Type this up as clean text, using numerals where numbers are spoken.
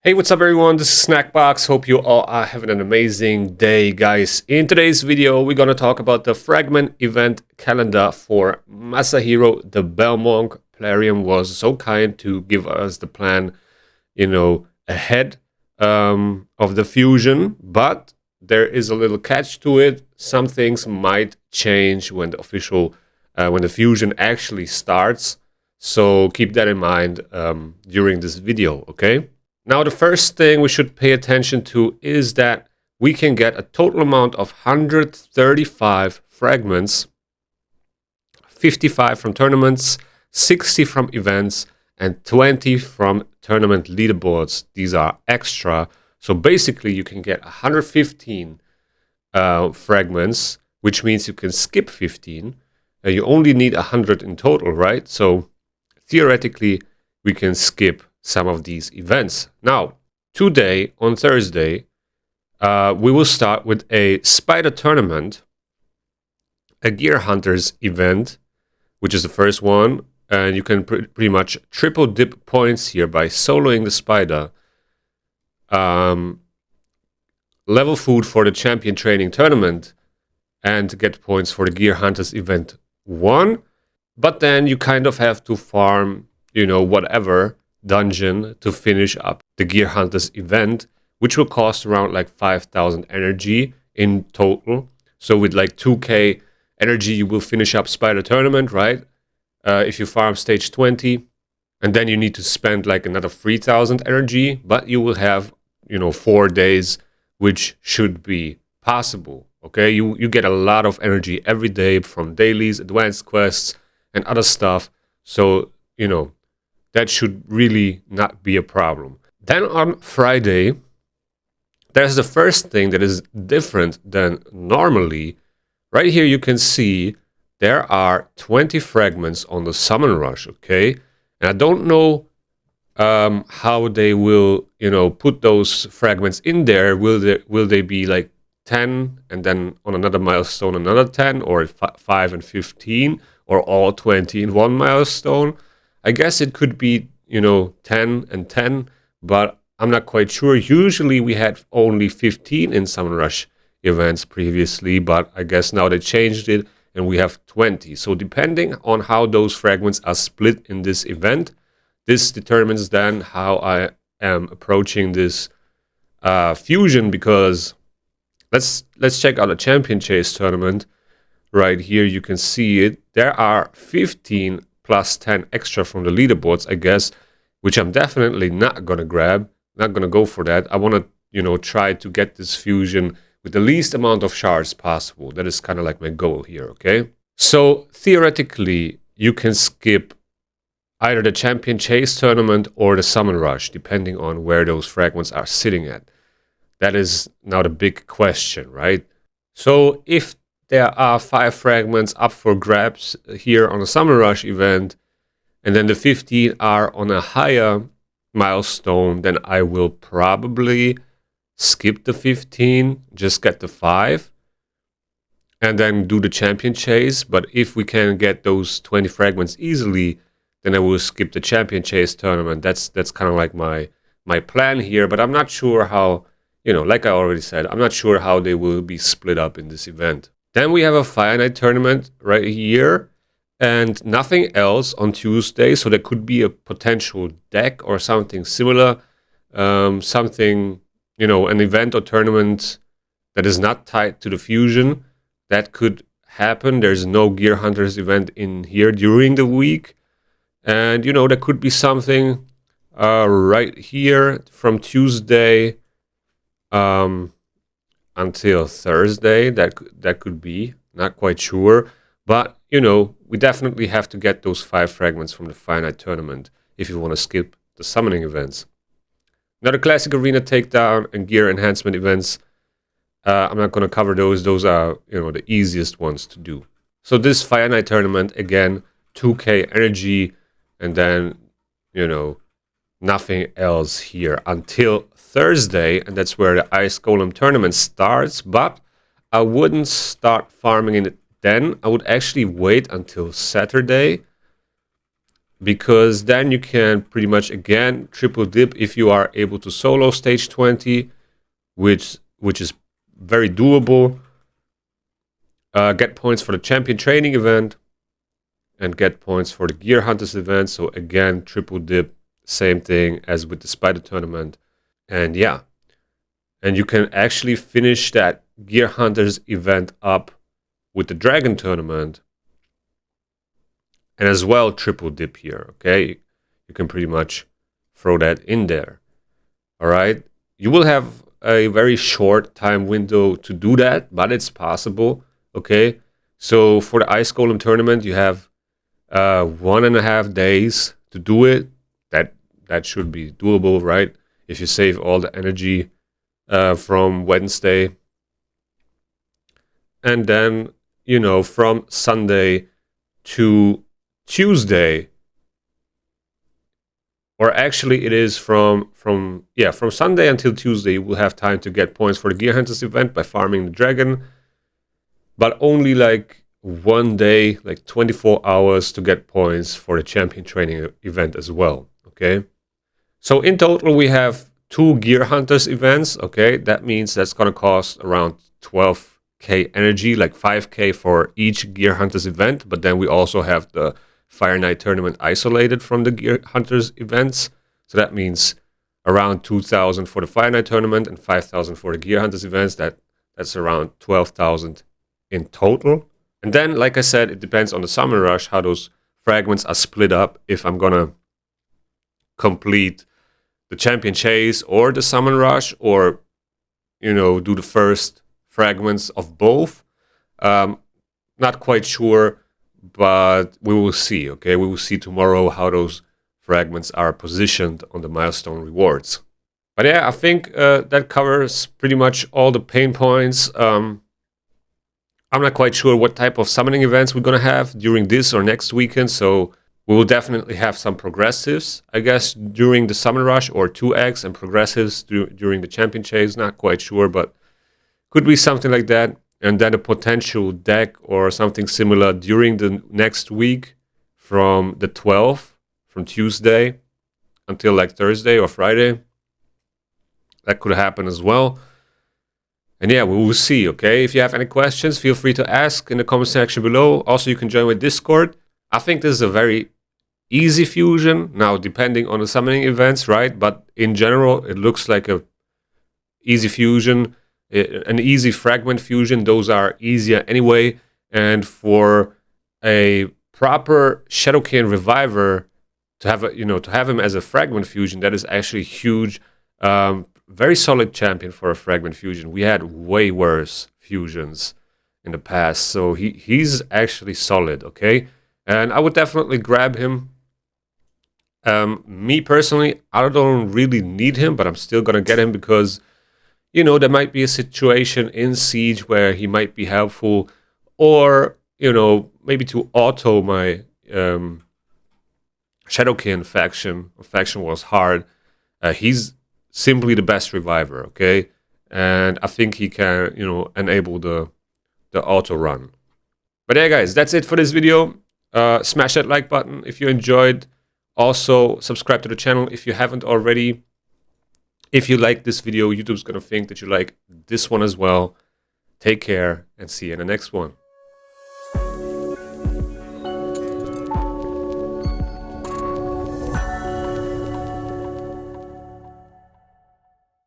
Hey, what's up everyone? This is Snackbox. Hope you all are having an amazing day, guys. In today's video, we're going to talk about the Fragment event calendar for Masahiro. The Bellmonk Plarium was so kind to give us the plan, ahead of the fusion, but there is a little catch to it. Some things might change when when the fusion actually starts. So keep that in mind during this video, okay? Now, the first thing we should pay attention to is that we can get a total amount of 135 fragments, 55 from tournaments, 60 from events, and 20 from tournament leaderboards. These are extra. So basically, you can get 115 fragments, which means you can skip 15. You only need 100 in total, right? So theoretically, we can skip some of these events. Now, today, on Thursday, we will start with a spider tournament, a gear hunters event, which is the first one, and you can pretty much triple dip points here by soloing the spider. Level food for the champion training tournament and get points for the gear hunters event 1, but then you kind of have to farm, whatever dungeon to finish up the gear hunters event, which will cost around like 5,000 energy in total. So with like 2k energy you will finish up spider tournament, right? If you farm stage 20, and then you need to spend like another 3,000 energy, but you will have 4 days, which should be possible. Okay, you get a lot of energy every day from dailies, advanced quests, and other stuff. So that should really not be a problem. Then on Friday, there's the first thing that is different than normally. Right here you can see there are 20 fragments on the summon rush, okay? And I don't know how they will, put those fragments in there. Will they be like 10 and then on another milestone another 10, or 5 and 15, or all 20 in one milestone? I guess it could be, 10 and 10, but I'm not quite sure. Usually we had only 15 in Summon Rush events previously, but I guess now they changed it and we have 20. So depending on how those fragments are split in this event, this determines then how I am approaching this fusion, because let's check out a champion chase tournament. Right here you can see it. There are 15 plus 10 extra from the leaderboards, I guess, which I'm definitely not gonna grab, not gonna go for that. I wanna, try to get this fusion with the least amount of shards possible. That is kind of like my goal here, okay? So theoretically, you can skip either the champion chase tournament or the summon rush, depending on where those fragments are sitting at. That is now the big question, right? So if there are 5 fragments up for grabs here on the Summer Rush event, and then the 15 are on a higher milestone, then I will probably skip the 15, just get the 5, and then do the champion chase. But if we can get those 20 fragments easily, then I will skip the champion chase tournament. That's kind of like my plan here, but I'm not sure how, like I already said, I'm not sure how they will be split up in this event. Then we have a Fire Night tournament right here, and nothing else on Tuesday. So there could be a potential deck or something similar, something, an event or tournament that is not tied to the fusion. That could happen. There's no Gear Hunters event in here during the week. And, there could be something right here from Tuesday until Thursday. That could be, not quite sure, but we definitely have to get those 5 fragments from the finite tournament if you want to skip the summoning events. Now the classic arena takedown and gear enhancement events, I'm not going to cover those. Those are the easiest ones to do. So this Fire Night tournament, again, 2k energy, and then nothing else here until Thursday, and that's where the Ice Golem tournament starts. But I wouldn't start farming in it then. I would actually wait until Saturday, because then you can pretty much again triple dip if you are able to solo stage 20, which is very doable. Get points for the champion training event and get points for the Gear Hunters event. So again, triple dip, same thing as with the Spider tournament. And yeah, and you can actually finish that Gear Hunters event up with the Dragon tournament and as well triple dip here, okay? You can pretty much throw that in there. All right, you will have a very short time window to do that, but it's possible, okay? So for the Ice Golem tournament, you have 1.5 days to do it. That should be doable, right? If you save all the energy from Wednesday. And then, you know, from Sunday to Tuesday, or actually it is from Sunday until Tuesday, you will have time to get points for the Gear Hunters event by farming the dragon, but only like 1 day, like 24 hours to get points for the champion training event as well, okay? So in total, we have 2 Gear Hunters events, okay? That means that's gonna cost around 12k energy, like 5k for each Gear Hunters event, but then we also have the Fire Knight tournament isolated from the Gear Hunters events. So that means around 2,000 for the Fire Knight tournament and 5,000 for the Gear Hunters events. That's around 12,000 in total. And then, like I said, it depends on the Summon Rush, how those fragments are split up. If I'm gonna complete the Champion Chase or the Summon Rush, or, you know, do the first fragments of both. Not quite sure, but we will see, okay? We will see tomorrow how those fragments are positioned on the milestone rewards. But yeah, I think that covers pretty much all the pain points. I'm not quite sure what type of summoning events we're gonna have during this or next weekend, so we will definitely have some progressives, I guess, during the Summon Rush, or 2x and progressives during the Champion Chase. Not quite sure, but could be something like that. And then a potential deck or something similar during the next week from the 12th, from Tuesday until like Thursday or Friday. That could happen as well. And yeah, we will see, okay? If you have any questions, feel free to ask in the comment section below. Also, you can join my Discord. I think this is a very easy fusion. Now, depending on the summoning events, right? But in general, it looks like a easy fusion. An easy fragment fusion, those are easier anyway. And for a proper Shadowkin Reviver to have to have him as a fragment fusion, that is actually huge. Very solid champion for a fragment fusion. We had way worse fusions in the past, so he's actually solid, okay? And I would definitely grab him. Me personally, I don't really need him, but I'm still gonna get him because, you know, there might be a situation in Siege where he might be helpful, or, you know, maybe to auto my Shadowkin faction was hard. He's simply the best reviver, okay? And I think he can, you know, enable the auto run. But yeah, guys, that's it for this video. Smash that like button if you enjoyed. Also, subscribe to the channel if you haven't already. If you like this video, YouTube's gonna think that you like this one as well. Take care and see you in the next one.